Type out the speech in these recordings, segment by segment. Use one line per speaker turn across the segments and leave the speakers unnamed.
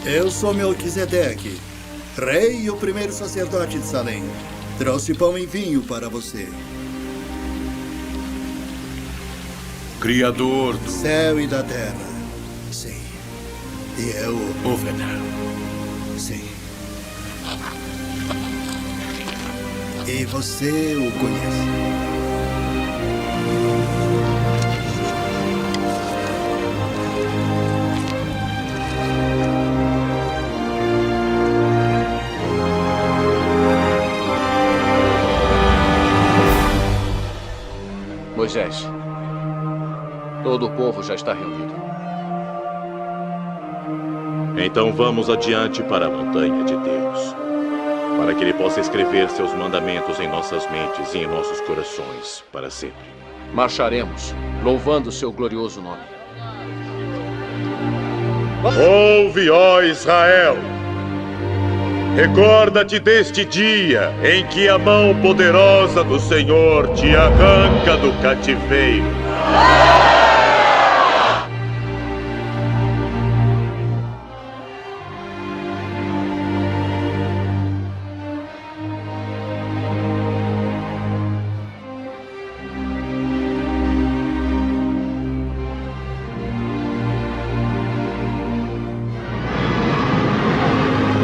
Eu sou Melquisedeque, rei e o primeiro sacerdote de Salem. Trouxe pão e vinho para você.
Criador do
céu e da terra. Sim. E eu...
Ovenar.
Sim. E você o conhece.
Moisés, todo o povo já está reunido.
Então vamos adiante para a montanha de Deus, para que Ele possa escrever seus mandamentos em nossas mentes e em nossos corações para sempre.
Marcharemos, louvando seu glorioso nome.
Ouve, ó Israel! Recorda-te deste dia em que a mão poderosa do Senhor te arranca do cativeiro.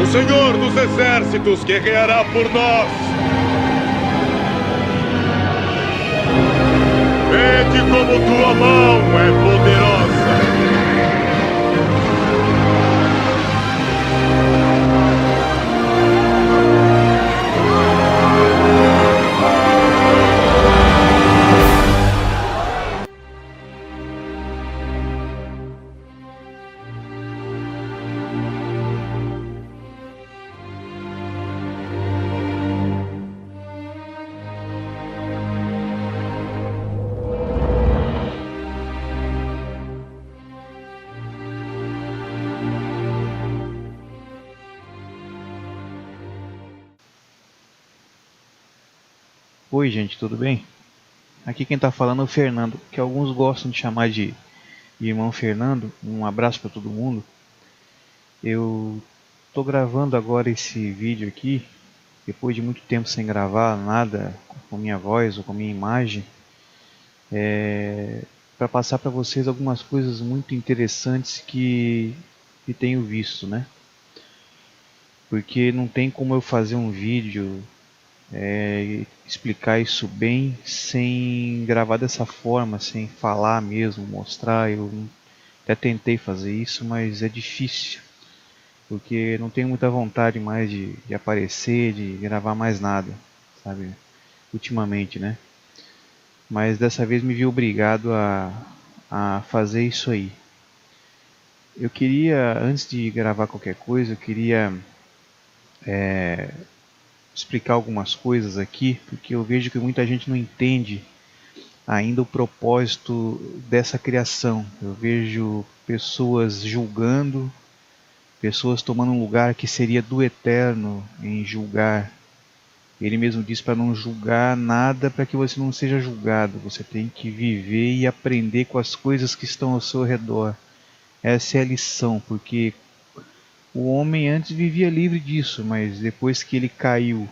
O Senhor dos Exércitos guerreará por nós. Vede como tua mão é poderosa.
Oi gente, tudo bem? Aqui quem tá falando é o Fernando, que alguns gostam de chamar de irmão Fernando. Um abraço para todo mundo. Eu tô gravando agora esse vídeo aqui, depois de muito tempo sem gravar nada com minha voz ou com minha imagem, para passar para vocês algumas coisas muito interessantes que tenho visto, né? Porque não tem como eu fazer um vídeo explicar isso bem sem gravar dessa forma, sem falar mesmo, mostrar. Eu até tentei fazer isso, mas é difícil, porque não tenho muita vontade mais de aparecer, de gravar mais nada, sabe, ultimamente, né? Mas dessa vez me vi obrigado a fazer isso aí. Eu queria, antes de gravar qualquer coisa, eu queria explicar algumas coisas aqui, porque eu vejo que muita gente não entende ainda o propósito dessa criação. Eu vejo pessoas julgando, pessoas tomando um lugar que seria do eterno em julgar. Ele mesmo diz para não julgar nada, para que você não seja julgado. Você tem que viver e aprender com as coisas que estão ao seu redor. Essa é a lição, porque o homem antes vivia livre disso, mas depois que ele caiu,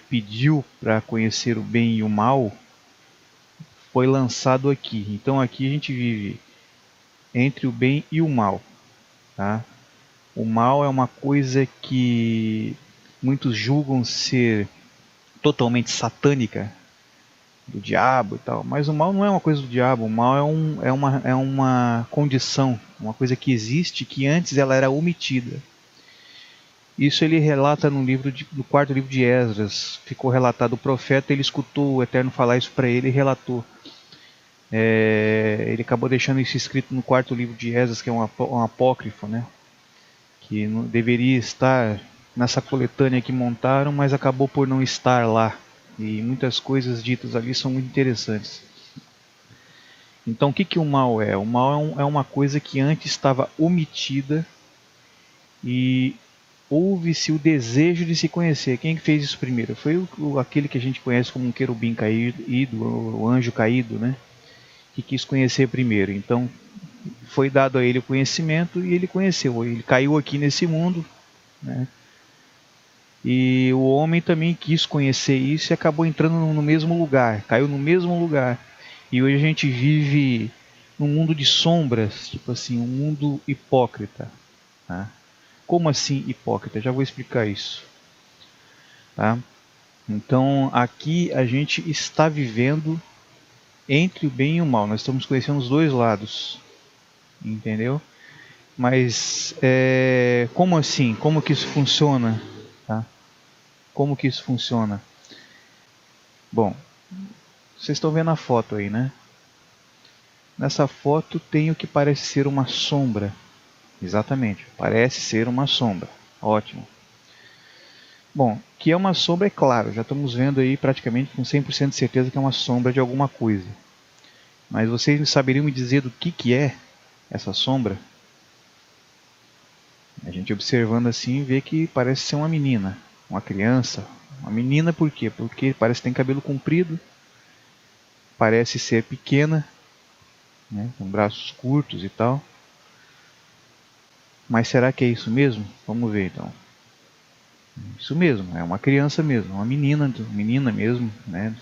pediu para conhecer o bem e o mal, foi lançado aqui. Então aqui a gente vive entre o bem e o mal, tá? O mal é uma coisa que muitos julgam ser totalmente satânica, do diabo e tal, mas o mal não é uma coisa do diabo. O mal é uma condição, uma coisa que existe, que antes ela era omitida. Isso ele relata no quarto livro de Esdras. Ficou relatado o profeta, ele escutou o Eterno falar isso para ele e relatou. Ele acabou deixando isso escrito no quarto livro de Esdras, que é um apócrifo, né? Que não deveria estar nessa coletânea que montaram, mas acabou por não estar lá. E muitas coisas ditas ali são muito interessantes. Então o que o mal é? O mal é uma coisa que antes estava omitida e houve-se o desejo de se conhecer. Quem fez isso primeiro? Foi aquele que a gente conhece como um querubim caído, o anjo caído, né? que quis conhecer primeiro. Então foi dado a ele o conhecimento e ele conheceu. Ele caiu aqui nesse mundo, né? E o homem também quis conhecer isso e acabou entrando no mesmo lugar, caiu no mesmo lugar. E hoje a gente vive num mundo de sombras, tipo assim, um mundo hipócrita, tá? Como assim hipócrita? Já vou explicar isso, tá? Então aqui a gente está vivendo entre o bem e o mal. Nós estamos conhecendo os dois lados, entendeu? Mas como assim? Como que isso funciona? Tá? Como que isso funciona? Bom, vocês estão vendo a foto aí, né? Nessa foto tem o que parece ser uma sombra. Exatamente, parece ser uma sombra. Ótimo. Bom, que é uma sombra é claro, já estamos vendo aí praticamente com 100% de certeza que é uma sombra de alguma coisa. Mas vocês saberiam me dizer do que é essa sombra? A gente observando assim vê que parece ser uma menina, uma criança. Uma menina por quê? Porque parece que tem cabelo comprido, parece ser pequena, né, com braços curtos e tal. Mas será que é isso mesmo? Vamos ver então. Isso mesmo, é uma criança mesmo, uma menina mesmo, né?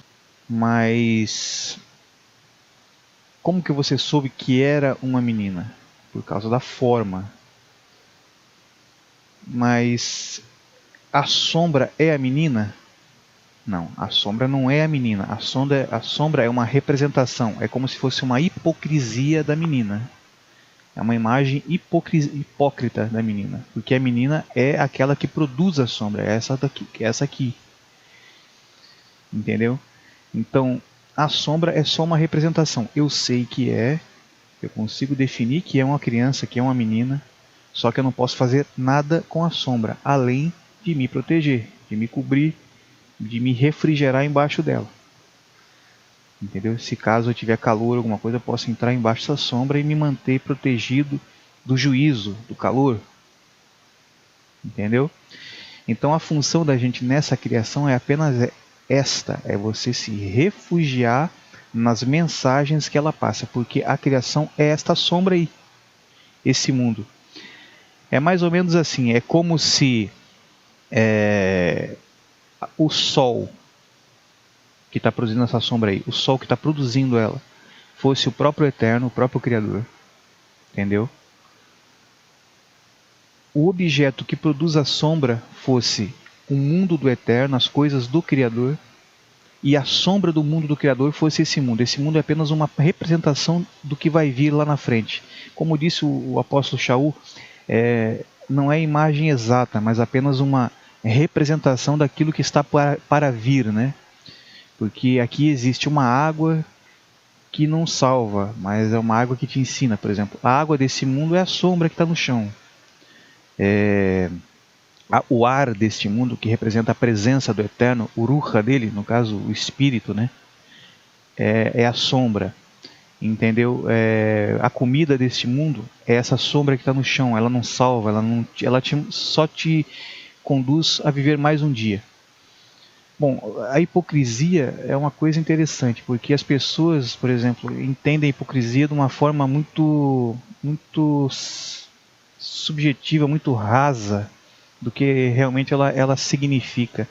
Mas como que você soube que era uma menina? Por causa da forma. Mas a sombra é a menina? Não, a sombra não é a menina. A sombra é uma representação. É como se fosse uma hipocrisia da menina. É uma imagem hipócrita da menina. Porque a menina é aquela que produz a sombra. É essa aqui. Entendeu? Então, a sombra é só uma representação. Eu sei que é. Eu consigo definir que é uma criança, que é uma menina. Só que eu não posso fazer nada com a sombra. Além de me proteger, de me cobrir, de me refrigerar embaixo dela. Entendeu? Se caso eu tiver calor, alguma coisa, eu posso entrar embaixo dessa sombra e me manter protegido do juízo, do calor. Entendeu? Então a função da gente nessa criação é apenas esta, é você se refugiar nas mensagens que ela passa, porque a criação é esta sombra aí, esse mundo. É mais ou menos assim, é como se o sol que está produzindo essa sombra aí, o sol que está produzindo ela, fosse o próprio Eterno, o próprio Criador. Entendeu? O objeto que produz a sombra fosse o mundo do Eterno, as coisas do Criador, e a sombra do mundo do Criador fosse esse mundo. Esse mundo é apenas uma representação do que vai vir lá na frente. Como disse o apóstolo Shaul, não é imagem exata, mas apenas uma representação daquilo que está para vir, né? Porque aqui existe uma água que não salva, mas é uma água que te ensina. Por exemplo, a água desse mundo é a sombra que está no chão. O ar deste mundo, que representa a presença do Eterno, o ruha dele, no caso o espírito, né? É a sombra. Entendeu? A comida deste mundo é essa sombra que está no chão. Ela não salva, só te conduz a viver mais um dia. Bom, a hipocrisia é uma coisa interessante, porque as pessoas, por exemplo, entendem a hipocrisia de uma forma muito subjetiva, muito rasa do que realmente ela significa.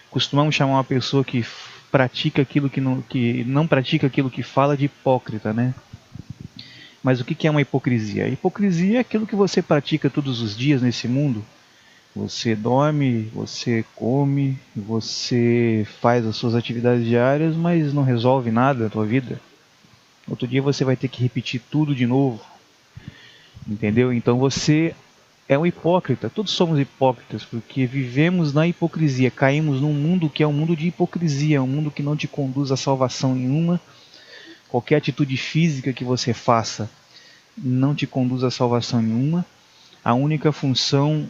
Costumamos chamar uma pessoa que pratica aquilo que não pratica aquilo que fala de hipócrita, né? Mas o que é uma hipocrisia? A hipocrisia é aquilo que você pratica todos os dias nesse mundo. Você dorme, você come, você faz as suas atividades diárias, mas não resolve nada na tua vida. Outro dia você vai ter que repetir tudo de novo. Entendeu? Então você é um hipócrita. Todos somos hipócritas porque vivemos na hipocrisia. Caímos num mundo que é um mundo de hipocrisia, um mundo que não te conduz a salvação nenhuma. Qualquer atitude física que você faça não te conduz a salvação nenhuma. A única função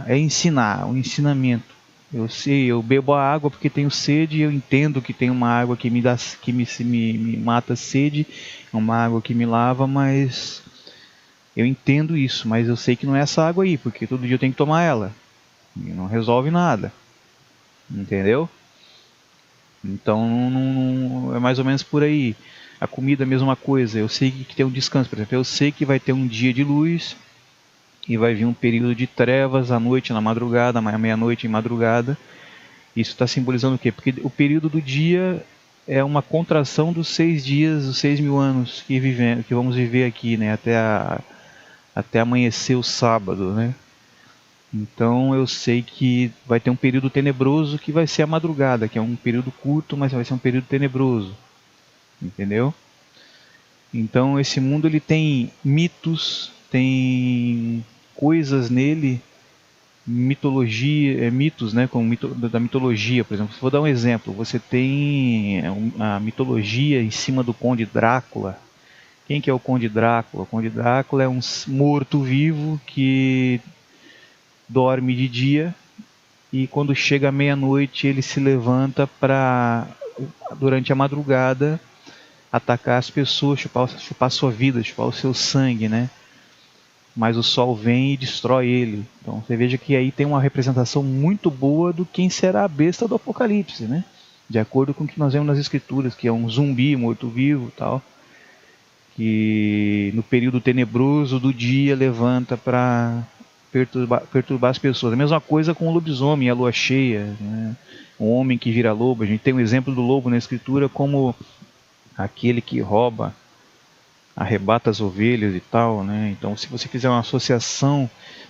é ensinar, o ensinamento. Eu bebo a água porque tenho sede, eu entendo que tem uma água que me mata a sede, uma água que me lava, mas eu entendo isso, mas eu sei que não é essa água aí, porque todo dia eu tenho que tomar ela. E não resolve nada. Entendeu? Então é mais ou menos por aí. A comida é a mesma coisa, eu sei que tem um descanso, por exemplo, eu sei que vai ter um dia de luz e vai vir um período de trevas à noite, na madrugada, à meia-noite em madrugada. Isso está simbolizando o quê? Porque o período do dia é uma contração dos 6 dias, os 6.000 anos que vamos viver aqui, né? Até amanhecer o sábado, né? Então eu sei que vai ter um período tenebroso que vai ser a madrugada, que é um período curto, mas vai ser um período tenebroso, entendeu? Então esse mundo ele tem mitos, tem coisas nele, mitologia, mitos, né, como da mitologia, por exemplo. Vou dar um exemplo. Você tem a mitologia em cima do Conde Drácula. Quem que é o Conde Drácula? O Conde Drácula é um morto-vivo que dorme de dia e quando chega a meia-noite ele se levanta para, durante a madrugada, atacar as pessoas, chupar sua vida, chupar o seu sangue, né? Mas o sol vem e destrói ele. Então você veja que aí tem uma representação muito boa do quem será a besta do Apocalipse, né? De acordo com o que nós vemos nas escrituras, que é um zumbi morto-vivo, tal, que no período tenebroso do dia levanta para perturbar as pessoas. A mesma coisa com o lobisomem, a lua cheia, né? Um homem que vira lobo. A gente tem um exemplo do lobo na escritura como aquele que rouba, arrebata as ovelhas e tal, né? Então, se você fizer uma associação,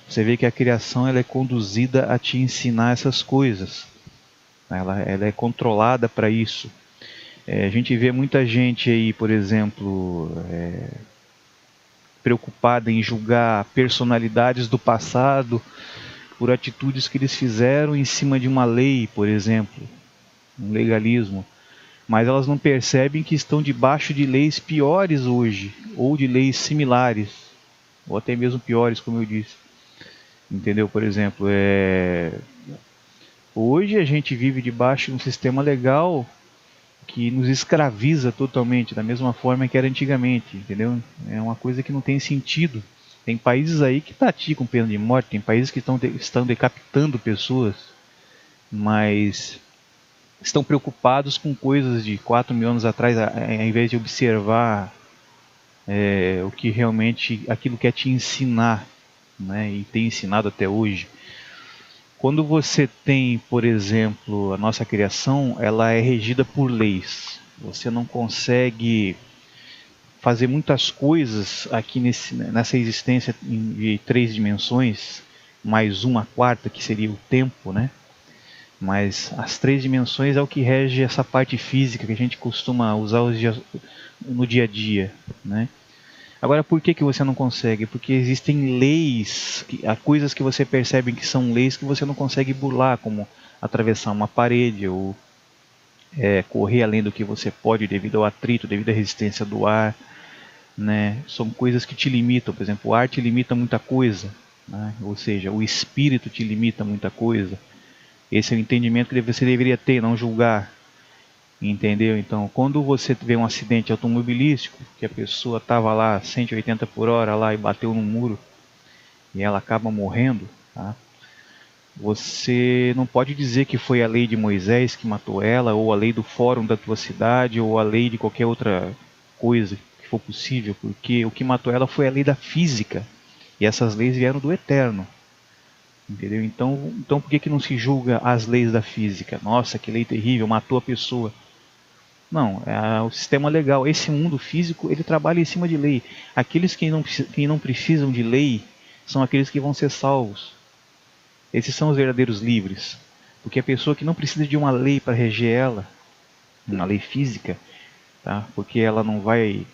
você vê que a criação ela é conduzida a te ensinar essas coisas. Ela é controlada para isso. A gente vê muita gente aí, por exemplo, preocupada em julgar personalidades do passado por atitudes que eles fizeram em cima de uma lei, por exemplo, um legalismo. Mas elas não percebem que estão debaixo de leis piores hoje, ou de leis similares, ou até mesmo piores, como eu disse. Entendeu? Por exemplo, hoje a gente vive debaixo de um sistema legal que nos escraviza totalmente, da mesma forma que era antigamente, entendeu? É uma coisa que não tem sentido. Tem países aí que praticam pena de morte, tem países que estão decapitando pessoas, mas estão preocupados com coisas de 4.000 anos atrás, ao invés de observar o que realmente, aquilo quer te ensinar, né? E tem ensinado até hoje. Quando você tem, por exemplo, a nossa criação, ela é regida por leis. Você não consegue fazer muitas coisas aqui nessa existência de 3 dimensões, mais uma quarta, que seria o tempo, né? Mas as 3 dimensões é o que rege essa parte física que a gente costuma usar no dia a dia, né? Agora, por que você não consegue? Porque existem leis, há coisas que você percebe que são leis que você não consegue burlar, como atravessar uma parede ou correr além do que você pode devido ao atrito, devido à resistência do ar, né? São coisas que te limitam. Por exemplo, o ar te limita muita coisa, né? Ou seja, o espírito te limita muita coisa. Esse é o entendimento que você deveria ter, não julgar. Entendeu? Então, quando você vê um acidente automobilístico, que a pessoa estava lá 180 por hora lá e bateu no muro e ela acaba morrendo, tá? Você não pode dizer que foi a lei de Moisés que matou ela, ou a lei do fórum da tua cidade, ou a lei de qualquer outra coisa que for possível, porque o que matou ela foi a lei da física, e essas leis vieram do Eterno. Entendeu? Então por que não se julga as leis da física? Nossa, que lei terrível, matou a pessoa. Não, é o sistema legal. Esse mundo físico, ele trabalha em cima de lei. Aqueles que não precisam de lei são aqueles que vão ser salvos. Esses são os verdadeiros livres. Porque a pessoa que não precisa de uma lei para reger ela, uma lei física, tá? Porque ela não vai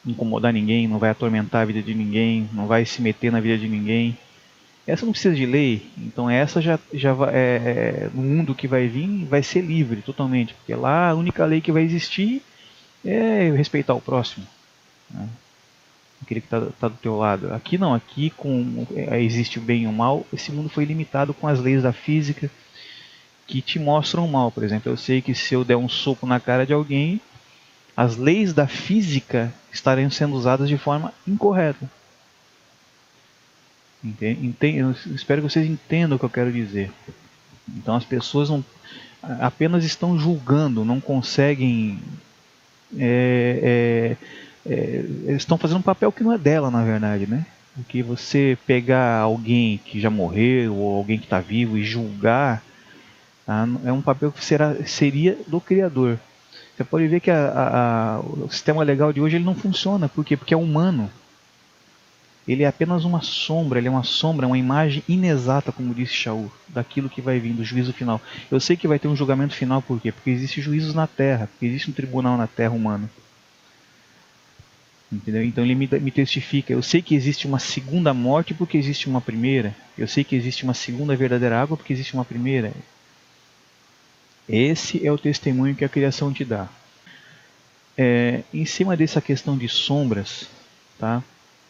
incomodar ninguém, não vai atormentar a vida de ninguém, não vai se meter na vida de ninguém. Essa não precisa de lei, então essa já no mundo que vai vir vai ser livre totalmente, porque lá a única lei que vai existir é respeitar o próximo, né? Aquele que está do teu lado. Aqui não, aqui existe o bem e o mal. Esse mundo foi limitado com as leis da física que te mostram o mal. Por exemplo, eu sei que se eu der um soco na cara de alguém, as leis da física estarão sendo usadas de forma incorreta. Eu espero que vocês entendam o que eu quero dizer. Então as pessoas apenas estão julgando, não conseguem eles estão fazendo um papel que não é dela, na verdade, né? Porque você pegar alguém que já morreu ou alguém que está vivo e julgar, tá? É um papel que seria do Criador. Você pode ver que o sistema legal de hoje ele não funciona. Por quê? Porque é humano. Ele é apenas uma sombra, ele é uma imagem inexata, como disse Shaul, daquilo que vai vir, do juízo final. Eu sei que vai ter um julgamento final, por quê? Porque existem juízos na Terra, porque existe um tribunal na Terra humano. Entendeu? Então ele me testifica. Eu sei que existe uma segunda morte porque existe uma primeira. Eu sei que existe uma segunda verdadeira água porque existe uma primeira. Esse é o testemunho que a criação te dá. Em cima dessa questão de sombras, tá?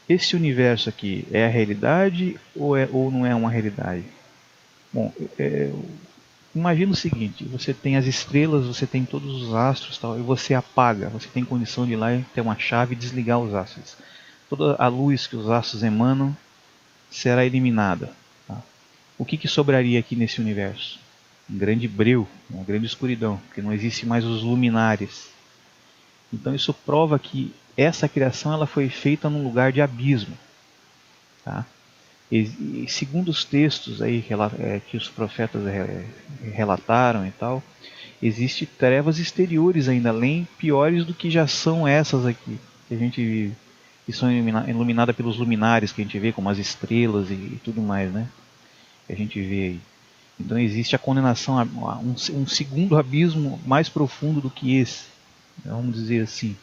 Esse universo aqui é a realidade ou não é uma realidade? Bom, imagina o seguinte: você tem as estrelas, você tem todos os astros, tal, e você apaga. Você tem condição de ir lá e ter uma chave e desligar os astros. Toda a luz que os astros emanam será eliminada. Tá? O que sobraria aqui nesse universo? Um grande breu, uma grande escuridão, porque não existe mais os luminares. Então isso prova que essa criação ela foi feita num lugar de abismo. Tá? E segundo os textos aí que os profetas relataram e tal, existem trevas exteriores ainda, além piores do que já são essas aqui que a gente vive, que são iluminadas pelos luminares que a gente vê, como as estrelas e tudo mais, né? Que a gente vê aí. Então existe a condenação a um segundo abismo mais profundo do que esse, vamos dizer assim.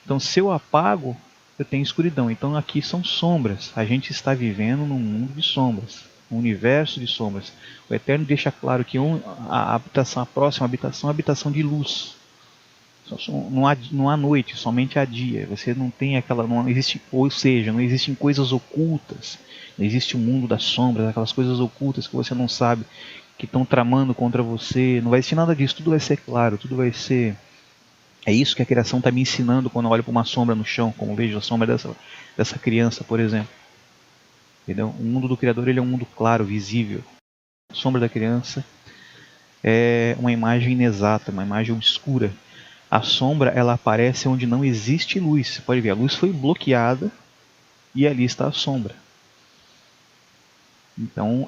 Então se eu apago, eu tenho escuridão. Então aqui são sombras. A gente está vivendo num mundo de sombras, um universo de sombras. O Eterno deixa claro que a próxima habitação é a habitação de luz. Não há noite, somente há dia. Você não tem não existe, ou seja, não existem coisas ocultas. Não existe o mundo das sombras, aquelas coisas ocultas que você não sabe, que estão tramando contra você. Não vai existir nada disso. Tudo vai ser claro, tudo vai ser. É isso que a criação está me ensinando quando eu olho para uma sombra no chão, como vejo a sombra dessa criança, por exemplo. Entendeu? O mundo do Criador ele é um mundo claro, visível. A sombra da criança é uma imagem inexata, uma imagem obscura. A sombra ela aparece onde não existe luz. Você pode ver, a luz foi bloqueada e ali está a sombra. Então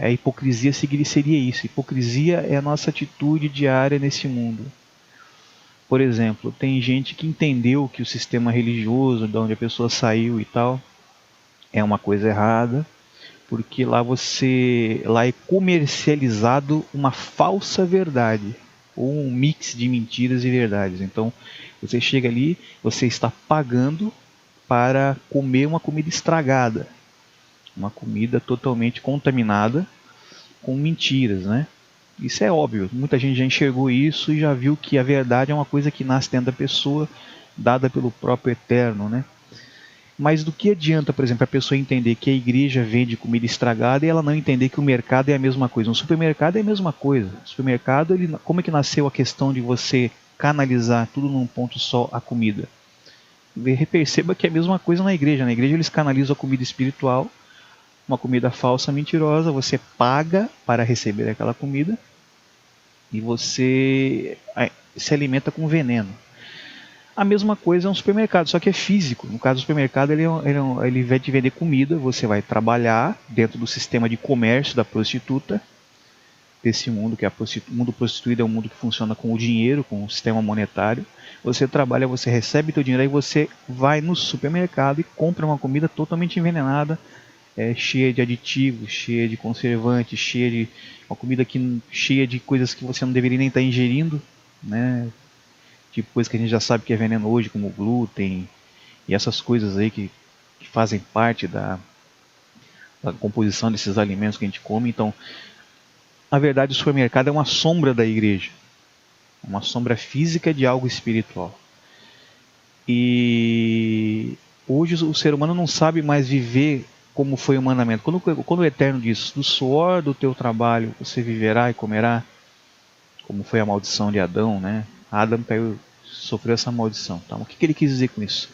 a hipocrisia seria isso. Hipocrisia é a nossa atitude diária nesse mundo. Por exemplo, tem gente que entendeu que o sistema religioso, de onde a pessoa saiu e tal, é uma coisa errada, porque lá é comercializado uma falsa verdade, ou um mix de mentiras e verdades. Então, você chega ali, você está pagando para comer uma comida estragada, uma comida totalmente contaminada com mentiras, né? Isso é óbvio, muita gente já enxergou isso e já viu que a verdade é uma coisa que nasce dentro da pessoa, dada pelo próprio Eterno, né? Mas do que adianta, por exemplo, a pessoa entender que a igreja vende comida estragada e ela não entender que o mercado é a mesma coisa? Um supermercado é a mesma coisa. O supermercado, como é que nasceu a questão de você canalizar tudo num ponto só a comida? Perceba que é a mesma coisa na igreja. Na igreja eles canalizam a comida espiritual, uma comida falsa, mentirosa, você paga para receber aquela comida e você se alimenta com veneno. A mesma coisa é um supermercado, só que é físico. No caso do supermercado, ele vai te vender comida, você vai trabalhar dentro do sistema de comércio da prostituta, desse mundo, que o mundo prostituído é um mundo que funciona com o dinheiro, com o sistema monetário. Você trabalha, você recebe teu dinheiro, aí você vai no supermercado e compra uma comida totalmente envenenada, cheia de aditivos, cheia de conservantes, uma comida cheia de coisas que você não deveria nem estar ingerindo, né? Tipo coisa que a gente já sabe que é veneno hoje, como glúten e essas coisas aí que fazem parte da composição desses alimentos que a gente come. Então, na verdade, o supermercado é uma sombra da igreja, uma sombra física de algo espiritual. E hoje o ser humano não sabe mais viver como foi o mandamento. Quando o Eterno diz, do suor do teu trabalho você viverá e comerá, como foi a maldição de Adão, né? Adão sofreu essa maldição. Tá? O que ele quis dizer com isso?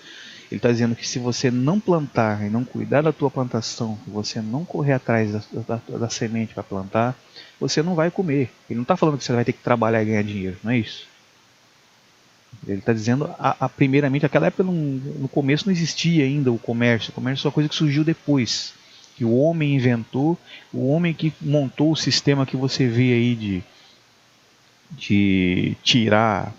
Ele está dizendo que se você não plantar e não cuidar da tua plantação, se você não correr atrás da semente para plantar, você não vai comer. Ele não está falando que você vai ter que trabalhar e ganhar dinheiro, não é isso? Ele está dizendo, primeiramente, aquela época no começo não existia ainda o comércio. O comércio é uma coisa que surgiu depois, que o homem inventou, o homem que montou o sistema que você vê aí de tirar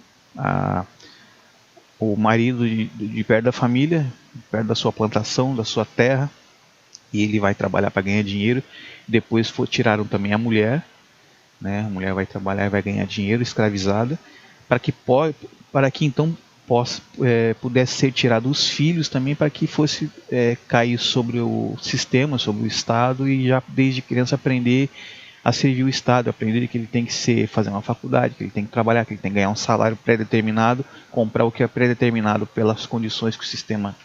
o marido de perto da família, perto da sua plantação, da sua terra, e ele vai trabalhar para ganhar dinheiro. Depois tiraram também a mulher, né? A mulher vai trabalhar e vai ganhar dinheiro, escravizada, para que então pudesse ser tirado os filhos também, para que fosse cair sobre o sistema, sobre o Estado, e já desde criança aprender a servir o Estado, aprender que ele tem que fazer uma faculdade, que ele tem que trabalhar, que ele tem que ganhar um salário pré-determinado, comprar o que é pré-determinado pelas condições que o sistema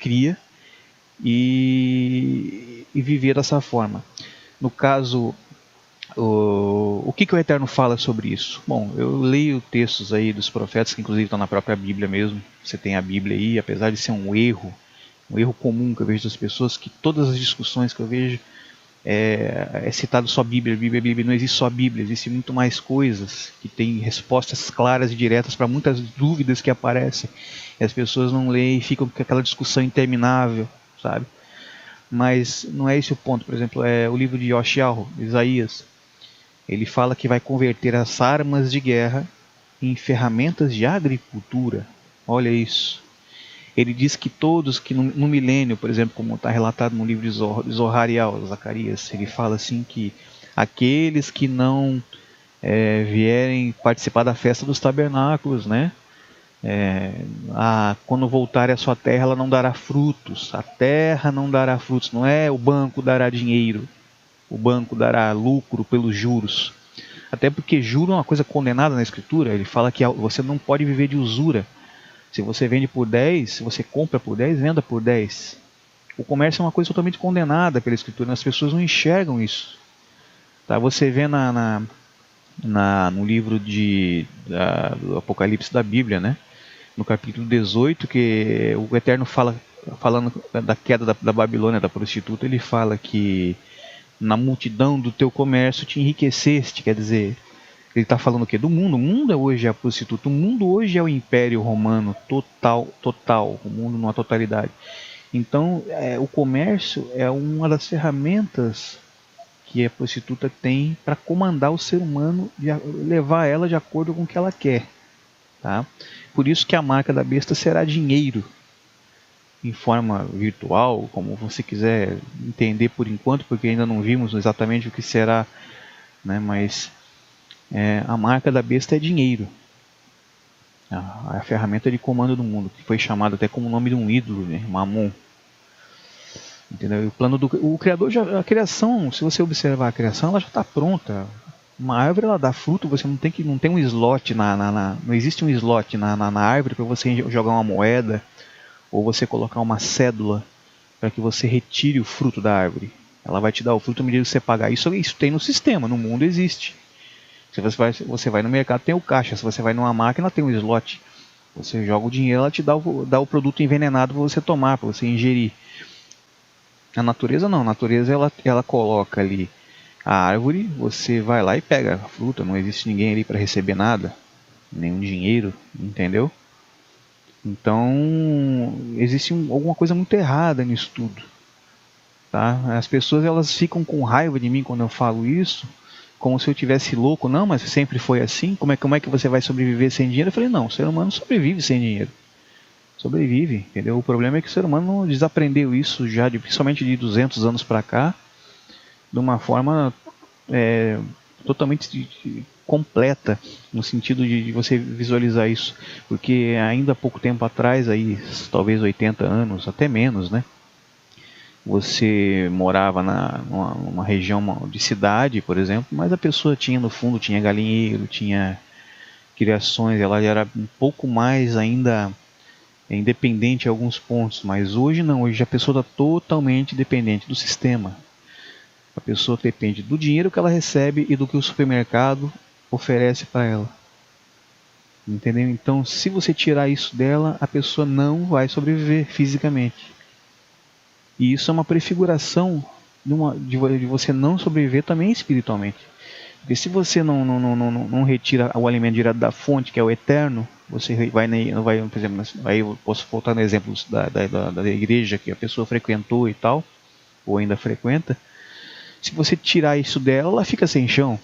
cria, e viver dessa forma. No caso, o que o Eterno fala sobre isso? Bom, eu leio textos aí dos profetas, que inclusive estão na própria Bíblia mesmo. Você tem a Bíblia aí, apesar de ser um erro comum que eu vejo das pessoas, que todas as discussões que eu vejo é citado só Bíblia, não existe só Bíblia, existe muito mais coisas, que tem respostas claras e diretas para muitas dúvidas que aparecem, e as pessoas não leem e ficam com aquela discussão interminável, sabe? Mas não é esse o ponto. Por exemplo, o livro de Yoshiao, Isaías, ele fala que vai converter as armas de guerra em ferramentas de agricultura. Olha isso. Ele diz que todos que no milênio, por exemplo, como está relatado no livro de Zohariel, Zacarias, ele fala assim que aqueles que não vierem participar da festa dos tabernáculos, né? Quando voltarem à sua terra, ela não dará frutos. A terra não dará frutos. Não é o banco dará dinheiro. O banco dará lucro pelos juros. Até porque juro é uma coisa condenada na Escritura. Ele fala que você não pode viver de usura. Se você vende por 10, se você compra por 10, venda por 10. O comércio é uma coisa totalmente condenada pela Escritura. As pessoas não enxergam isso. Tá? Você vê no livro do Apocalipse da Bíblia, né? No capítulo 18, que o Eterno falando da queda da Babilônia, da prostituta, ele fala que na multidão do teu comércio te enriqueceste. Quer dizer, ele está falando o quê? Do mundo. O mundo hoje é a prostituta. O mundo hoje é o Império Romano total. O mundo numa totalidade. Então, o comércio é uma das ferramentas que a prostituta tem para comandar o ser humano, levar ela de acordo com o que ela quer. Tá? Por isso que a marca da besta será dinheiro, em forma virtual, como você quiser entender por enquanto, porque ainda não vimos exatamente o que será, né? Mas a marca da besta é dinheiro, a ferramenta de comando do mundo, que foi chamada até como o nome de um ídolo, né? Mamon. Entendeu? O Criador, a criação, se você observar a criação, ela já está pronta. Uma árvore, ela dá fruto, você não tem um slot, não existe um slot na árvore para você jogar uma moeda, ou você colocar uma cédula para que você retire o fruto da árvore. Ela vai te dar o fruto à medida que você pagar. Isso tem no sistema, no mundo existe. Se você vai no mercado, tem o caixa. Se você vai numa máquina, tem um slot. Você joga o dinheiro, ela te dá o produto envenenado para você tomar, para você ingerir. A natureza não. A natureza ela coloca ali a árvore, você vai lá e pega a fruta. Não existe ninguém ali para receber nada, nenhum dinheiro, entendeu? Então, existe alguma coisa muito errada nisso tudo. Tá? As pessoas elas ficam com raiva de mim quando eu falo isso, como se eu tivesse louco. Não, mas sempre foi assim. Como é que você vai sobreviver sem dinheiro? Eu falei, não, o ser humano sobrevive sem dinheiro. Sobrevive, entendeu? O problema é que o ser humano desaprendeu isso já, principalmente de 200 anos para cá, de uma forma totalmente completa, no sentido de você visualizar isso. Porque ainda há pouco tempo atrás, aí, talvez 80 anos, até menos, né? Você morava numa região de cidade, por exemplo, mas a pessoa no fundo tinha galinheiro, tinha criações, ela era um pouco mais ainda independente em alguns pontos, mas hoje não, hoje a pessoa está totalmente dependente do sistema. A pessoa depende do dinheiro que ela recebe e do que o supermercado oferece para ela. Entendeu? Então, se você tirar isso dela, a pessoa não vai sobreviver fisicamente. E isso é uma prefiguração de você não sobreviver também espiritualmente. Porque se você não retira o alimento direto da fonte, que é o eterno, você vai, por exemplo, aí eu posso voltar no exemplo da igreja que a pessoa frequentou e tal, ou ainda frequenta. Se você tirar isso dela, ela fica sem chão.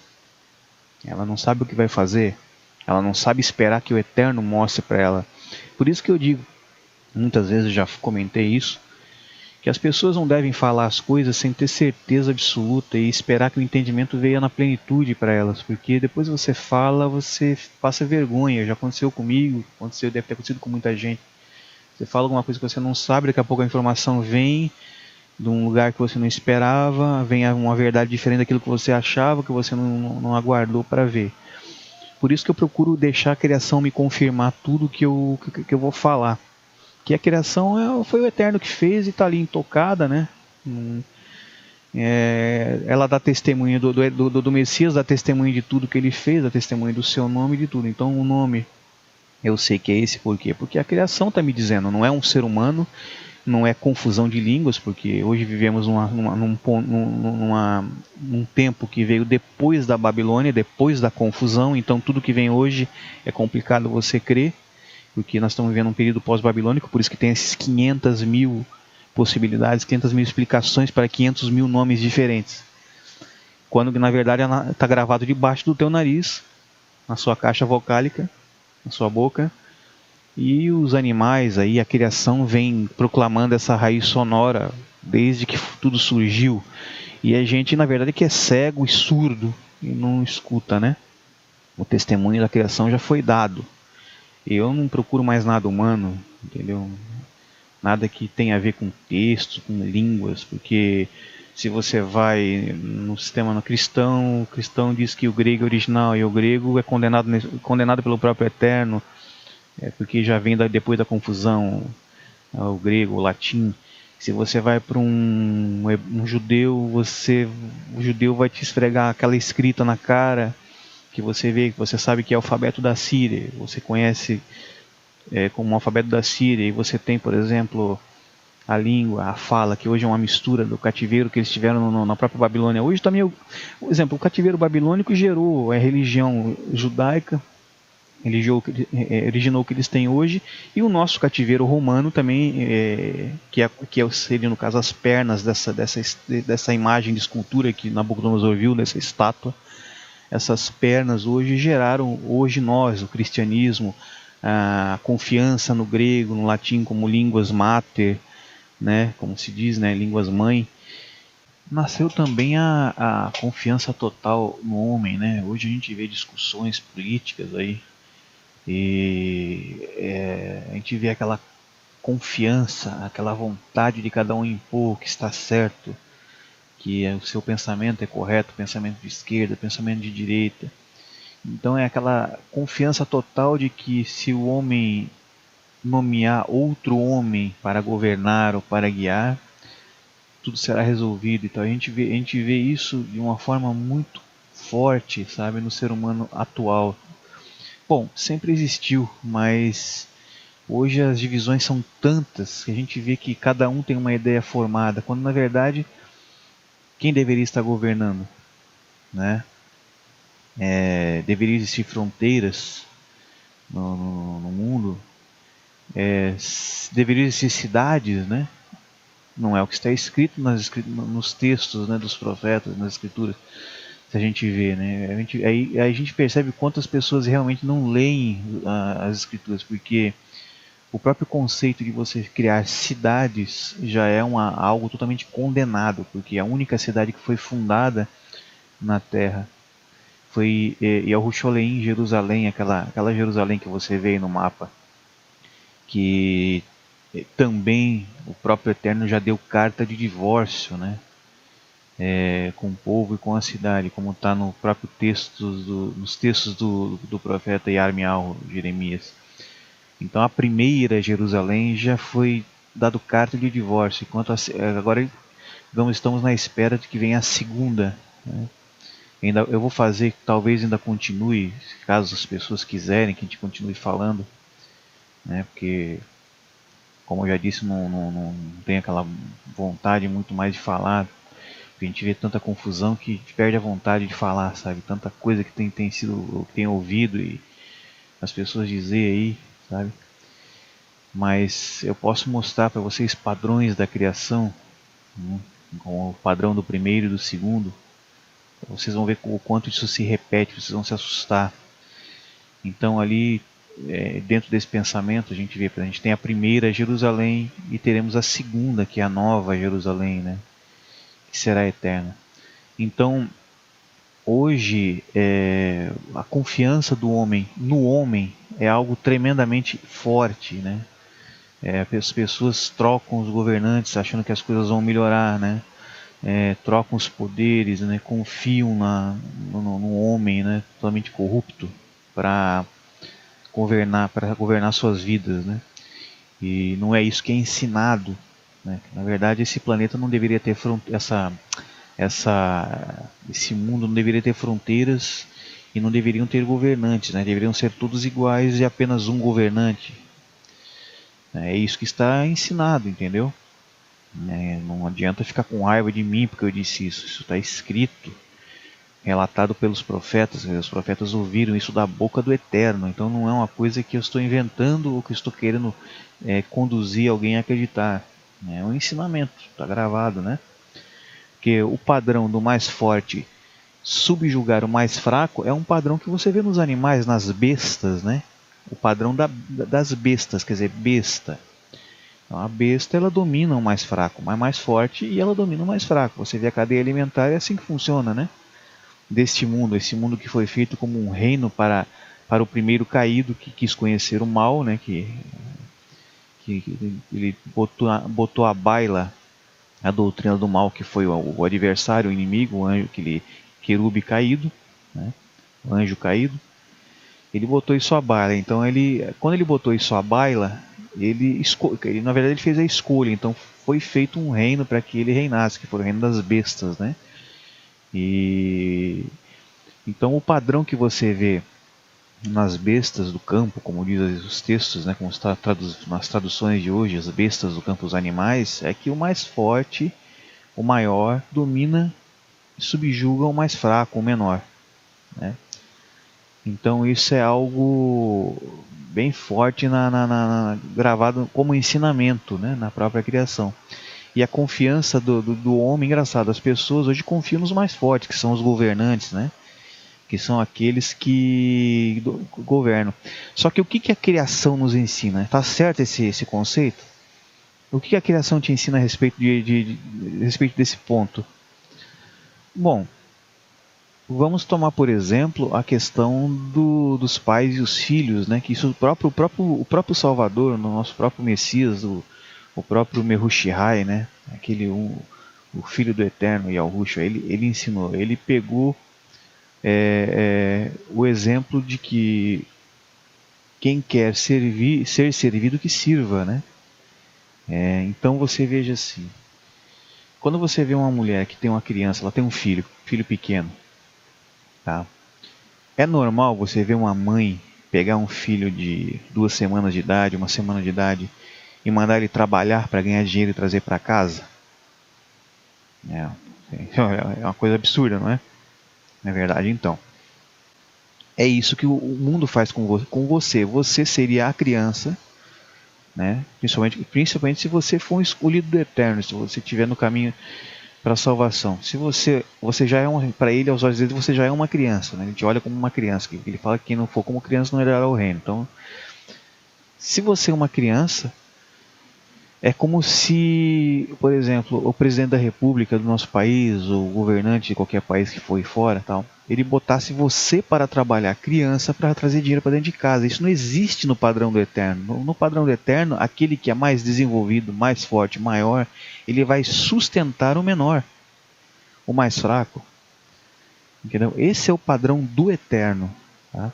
Ela não sabe o que vai fazer. Ela não sabe esperar que o eterno mostre para ela. Por isso que eu digo, muitas vezes já comentei isso, que as pessoas não devem falar as coisas sem ter certeza absoluta e esperar que o entendimento venha na plenitude para elas, porque depois você fala, você passa vergonha. Já aconteceu comigo, deve ter acontecido com muita gente. Você fala alguma coisa que você não sabe, daqui a pouco a informação vem de um lugar que você não esperava, vem uma verdade diferente daquilo que você achava, que você não aguardou para ver. Por isso que eu procuro deixar a criação me confirmar tudo que eu vou falar. Que a criação foi o Eterno que fez e está ali intocada, né? Ela dá testemunho do Messias, dá testemunho de tudo que ele fez, dá testemunho do seu nome e de tudo. Então o nome, eu sei que é esse, por quê? Porque a criação está me dizendo, não é um ser humano, não é confusão de línguas, porque hoje vivemos num tempo que veio depois da Babilônia, depois da confusão, então tudo que vem hoje é complicado você crer, porque nós estamos vivendo um período pós-babilônico, por isso que tem esses 500 mil possibilidades, 500 mil explicações para 500 mil nomes diferentes. Quando na verdade está gravado debaixo do teu nariz, na sua caixa vocálica, na sua boca, e os animais, aí, a criação vem proclamando essa raiz sonora desde que tudo surgiu. E a gente, na verdade, que é cego e surdo e não escuta, né? O testemunho da criação já foi dado. Eu não procuro mais nada humano, entendeu? Nada que tenha a ver com textos, com línguas, porque se você vai no sistema cristão, o cristão diz que o grego é original e o grego é condenado pelo próprio Eterno, porque já vem depois da confusão, o grego, o latim. Se você vai para um judeu, o judeu vai te esfregar aquela escrita na cara, que você vê, que você sabe que é o alfabeto da Síria, você conhece como o alfabeto da Síria, e você tem, por exemplo, a língua, a fala, que hoje é uma mistura do cativeiro que eles tiveram na própria Babilônia. Hoje também, por exemplo, o cativeiro babilônico gerou a religião judaica, originou o que eles têm hoje, e o nosso cativeiro romano também, que seria no caso as pernas dessa imagem de escultura que Nabucodonosor viu, dessa estátua. Essas pernas hoje geraram nós, o cristianismo, a confiança no grego, no latim como línguas mater, né, como se diz, né, línguas mãe. Nasceu também a confiança total no homem, né? Hoje a gente vê discussões políticas aí, e a gente vê aquela confiança, aquela vontade de cada um impor o que está certo, que o seu pensamento é correto, pensamento de esquerda, pensamento de direita. Então é aquela confiança total de que se o homem nomear outro homem para governar ou para guiar, tudo será resolvido. Então a gente vê isso de uma forma muito forte, sabe, no ser humano atual. Bom, sempre existiu, mas hoje as divisões são tantas que a gente vê que cada um tem uma ideia formada, quando na verdade quem deveria estar governando, né? Deveria existir fronteiras no mundo, deveria existir cidades, né? Não é o que está escrito nos textos, né, dos profetas, nas escrituras. Se a gente vê, né? Aí a gente percebe quantas pessoas realmente não leem as escrituras, porque o próprio conceito de você criar cidades já é algo totalmente condenado, porque a única cidade que foi fundada na Terra foi Yerushalayim, Jerusalém, aquela Jerusalém que você vê aí no mapa, que também o próprio Eterno já deu carta de divórcio, né? Com o povo e com a cidade, como está no próprio nos textos do profeta Yirmiyahu, Jeremias. Então a primeira Jerusalém já foi dado carta de divórcio, enquanto agora estamos na espera de que venha a segunda, né? Eu vou fazer, talvez ainda continue, caso as pessoas quiserem que a gente continue falando, né? Porque, como eu já disse, não tem aquela vontade muito mais de falar, A gente vê tanta confusão que a gente perde a vontade de falar, sabe? Tanta coisa que tem ouvido e as pessoas dizer aí, sabe? Mas eu posso mostrar para vocês padrões da criação, né? Com o padrão do primeiro e do segundo. Vocês vão ver o quanto isso se repete, vocês vão se assustar. Então ali, dentro desse pensamento, a gente tem a primeira Jerusalém e teremos a segunda, que é a nova Jerusalém, né? Que será eterna. Então, hoje, a confiança do homem no homem é algo tremendamente forte, né? As pessoas trocam os governantes achando que as coisas vão melhorar, né? Trocam os poderes, né? Confiam no homem, né? Totalmente corrupto para governar suas vidas, né? E não é isso que é ensinado, né? Na verdade, esse planeta não deveria ter esse mundo não deveria ter fronteiras e não deveriam ter governantes, né? Deveriam ser todos iguais e apenas um governante. É isso que está ensinado, entendeu? Não adianta ficar com raiva de mim porque eu disse isso. Isso está escrito, relatado pelos profetas. Os profetas ouviram isso da boca do Eterno. Então não é uma coisa que eu estou inventando ou que eu estou querendo conduzir alguém a acreditar. É um ensinamento, está gravado, né? Porque o padrão do mais forte subjugar o mais fraco é um padrão que você vê nos animais, nas bestas, né? O padrão das bestas, quer dizer, besta. Então, a besta, ela domina o mais fraco, o mais forte, e ela domina o mais fraco. Você vê a cadeia alimentar, é assim que funciona, né? Deste mundo, esse mundo que foi feito como um reino para o primeiro caído que quis conhecer o mal, né? Que ele botou à baila a doutrina do mal, que foi o adversário, o inimigo, o anjo, aquele querube caído, né? O anjo caído. Ele botou isso à baila. Então, quando ele botou isso à baila, ele na verdade ele fez a escolha. Então foi feito um reino para que ele reinasse, que foi o reino das bestas, né? E então o padrão que você vê nas bestas do campo, como dizem os textos, né, como está nas traduções de hoje, as bestas do campo, os animais, é que o mais forte, o maior, domina e subjuga o mais fraco, o menor, né? Então isso é algo bem forte gravado como ensinamento, né, na própria criação. E a confiança do homem, engraçado, as pessoas hoje confiam nos mais fortes, que são os governantes, né, que são aqueles que governam. Só que o que a criação nos ensina? Está certo esse conceito? O que a criação te ensina a respeito, a respeito desse ponto? Bom, vamos tomar, por exemplo, a questão dos pais e os filhos, né? Que isso o próprio Salvador, o nosso próprio Messias, o próprio Mehushihai, né? O Filho do Eterno, Yahushua, ele ensinou, ele pegou o exemplo de que quem quer ser servido que sirva, né? Então você veja assim, quando você vê uma mulher que tem uma criança, ela tem um filho pequeno, tá? É normal você ver uma mãe pegar um filho de 2 semanas de idade, 1 semana de idade, e mandar ele trabalhar para ganhar dinheiro e trazer para casa? É uma coisa absurda, não é? Na verdade, então, é isso que o mundo faz com você. Você seria a criança, né? Principalmente se você for um escolhido do Eterno, se você estiver no caminho para a salvação. Se você já é para ele, aos olhos dele, você já é uma criança, né? Ele te olha como uma criança. Ele fala que quem não for como criança não herdará o reino. Então, se você é uma criança, é como se, por exemplo, o presidente da república do nosso país, ou o governante de qualquer país que for fora, tal, ele botasse você para trabalhar, criança, para trazer dinheiro para dentro de casa. Isso não existe no padrão do Eterno. No padrão do Eterno, aquele que é mais desenvolvido, mais forte, maior, ele vai sustentar o menor, o mais fraco. Entendeu? Esse é o padrão do Eterno, tá?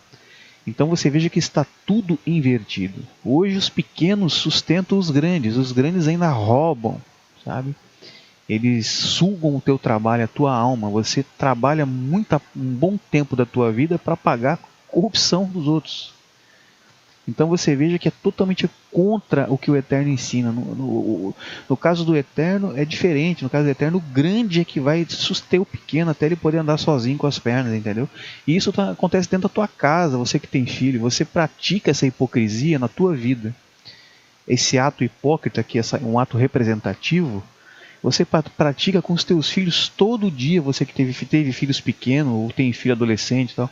Então você veja que está tudo invertido. Hoje os pequenos sustentam os grandes ainda roubam, sabe? Eles sugam o teu trabalho, a tua alma. Você trabalha um bom tempo da tua vida para pagar a corrupção dos outros. Então você veja que é totalmente contra o que o Eterno ensina. No caso do Eterno é diferente. No caso do Eterno, o grande é que vai suster o pequeno até ele poder andar sozinho com as pernas, entendeu? E isso acontece dentro da tua casa, você que tem filho. Você pratica essa hipocrisia na tua vida. Esse ato hipócrita, que é um ato representativo, você pratica com os teus filhos todo dia. Você que teve filhos pequenos ou tem filho adolescente e tal.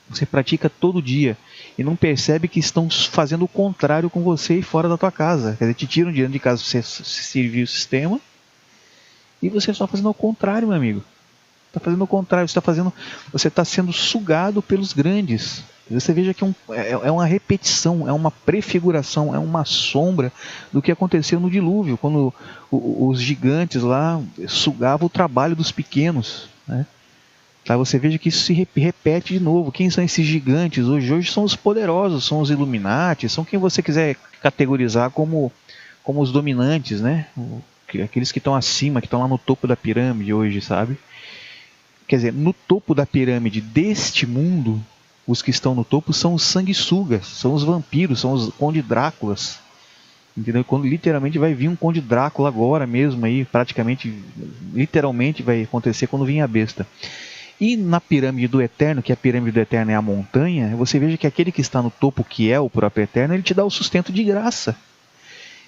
Você pratica todo dia e não percebe que estão fazendo o contrário com você e fora da tua casa. Quer dizer, te tiram de dentro de casa para você servir o sistema e você está fazendo o contrário, meu amigo. Está fazendo o contrário, você está sendo sugado pelos grandes. Você veja que é uma repetição, é uma prefiguração, é uma sombra do que aconteceu no dilúvio, quando os gigantes lá sugavam o trabalho dos pequenos, né? Tá, você veja que isso se repete de novo. Quem são esses gigantes hoje? Hoje são os poderosos, são os Illuminati, são quem você quiser categorizar como os dominantes, né? Aqueles que estão acima, que estão lá no topo da pirâmide hoje, sabe? Quer dizer, no topo da pirâmide deste mundo, os que estão no topo são os sanguessugas, são os vampiros, são os Conde Dráculas. Entendeu? Quando literalmente vai vir um Conde Drácula agora mesmo aí, praticamente, literalmente vai acontecer quando vir a besta. E na pirâmide do Eterno, que a pirâmide do Eterno é a montanha, você veja que aquele que está no topo, que é o próprio Eterno, ele te dá o sustento de graça.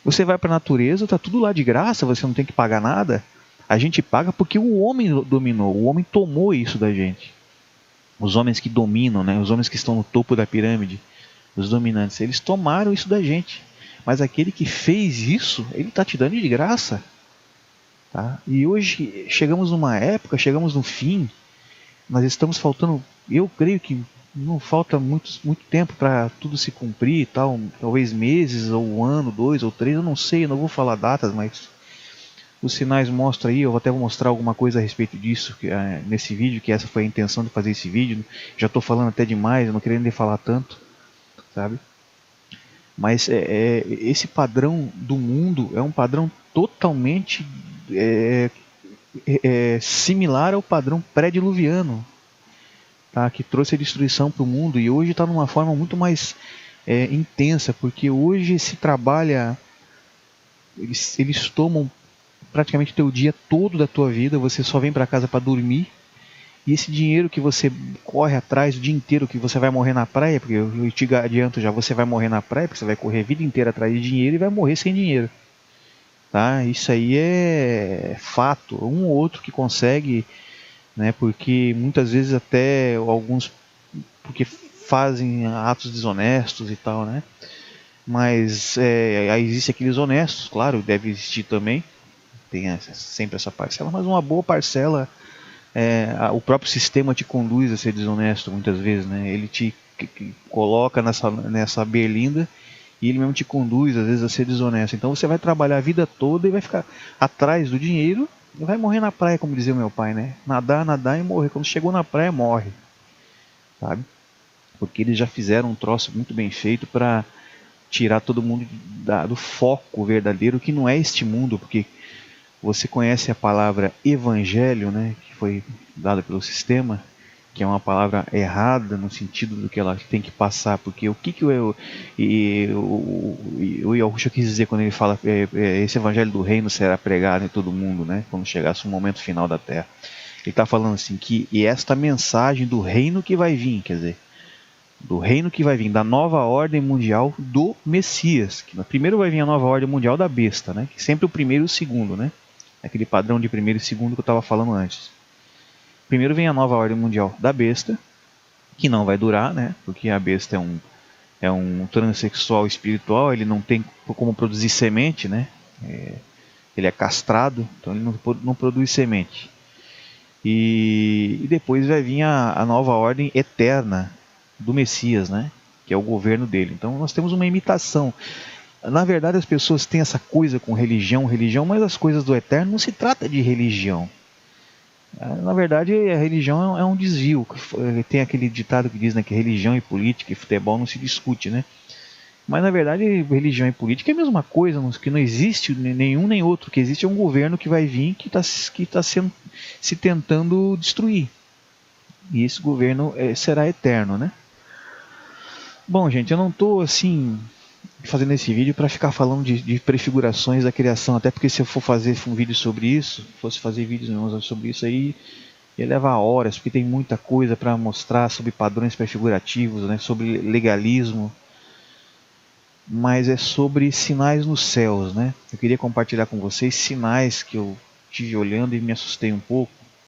Você vai para a natureza, está tudo lá de graça, você não tem que pagar nada. A gente paga porque o homem dominou, o homem tomou isso da gente. Os homens que dominam, né, os homens que estão no topo da pirâmide, os dominantes, eles tomaram isso da gente. Mas aquele que fez isso, ele está te dando de graça. Tá? E hoje chegamos numa época, chegamos no fim. Nós estamos faltando, eu creio que não falta muito tempo para tudo se cumprir e tal, talvez meses, ou um ano, 2 ou 3, eu não sei, eu não vou falar datas, mas os sinais mostram aí, eu até vou mostrar alguma coisa a respeito disso nesse vídeo, que essa foi a intenção de fazer esse vídeo. Já estou falando até demais, eu não queria nem falar tanto, sabe? Mas esse padrão do mundo é um padrão totalmente similar ao padrão pré-diluviano, tá? Que trouxe a destruição para o mundo e hoje está numa forma muito mais intensa, porque hoje se trabalha, eles tomam praticamente o teu dia todo da tua vida, você só vem para casa para dormir, e esse dinheiro que você corre atrás o dia inteiro, que você vai morrer na praia, porque eu te adianto já, você vai morrer na praia, porque você vai correr a vida inteira atrás de dinheiro e vai morrer sem dinheiro. Tá? Isso aí é fato. Um ou outro que consegue, né? Porque muitas vezes até alguns porque fazem atos desonestos e tal, né? Mas aí existe aqueles honestos, claro, deve existir também, tem sempre essa parcela, mas uma boa parcela, o próprio sistema te conduz a ser desonesto muitas vezes, né? Ele te coloca nessa berlinda e ele mesmo te conduz às vezes a ser desonesto. Então você vai trabalhar a vida toda e vai ficar atrás do dinheiro e vai morrer na praia, como dizia o meu pai, né? Nadar e morrer. Quando chegou na praia, morre, sabe? Porque eles já fizeram um troço muito bem feito para tirar todo mundo do foco verdadeiro, que não é este mundo, porque você conhece a palavra evangelho, né? Que foi dada pelo sistema, que é uma palavra errada no sentido do que ela tem que passar, porque o que o Yahushua quis dizer quando ele fala esse evangelho do reino será pregado em todo mundo, né, quando chegasse o momento final da terra. Ele está falando assim que esta mensagem do reino que vai vir, quer dizer, do reino que vai vir, da nova ordem mundial do Messias, que primeiro vai vir a nova ordem mundial da besta, né, que sempre o primeiro e o segundo, né, aquele padrão de primeiro e segundo que eu estava falando antes. Primeiro vem a nova ordem mundial da besta, que não vai durar, né? Porque a besta é um transexual espiritual, ele não tem como produzir semente, né? Ele é castrado, então ele não produz semente. E depois vai vir a nova ordem eterna do Messias, né? Que é o governo dele. Então nós temos uma imitação. Na verdade as pessoas têm essa coisa com religião, mas as coisas do eterno não se trata de religião. Na verdade, a religião é um desvio. Tem aquele ditado que diz, né, que religião e política e futebol não se discute, né? Mas na verdade, religião e política é a mesma coisa, que não existe nenhum nem outro. O que existe é um governo que vai vir que está se tentando destruir. E esse governo será eterno, né? Bom, gente, eu não tô assim fazendo esse vídeo para ficar falando de prefigurações da criação, até porque se eu for fazer um vídeo sobre isso, fosse fazer vídeos sobre isso aí, ia levar horas, porque tem muita coisa para mostrar sobre padrões prefigurativos, né, sobre legalismo, mas é sobre sinais nos céus, né? Eu queria compartilhar com vocês sinais que eu tive olhando e me assustei um pouco.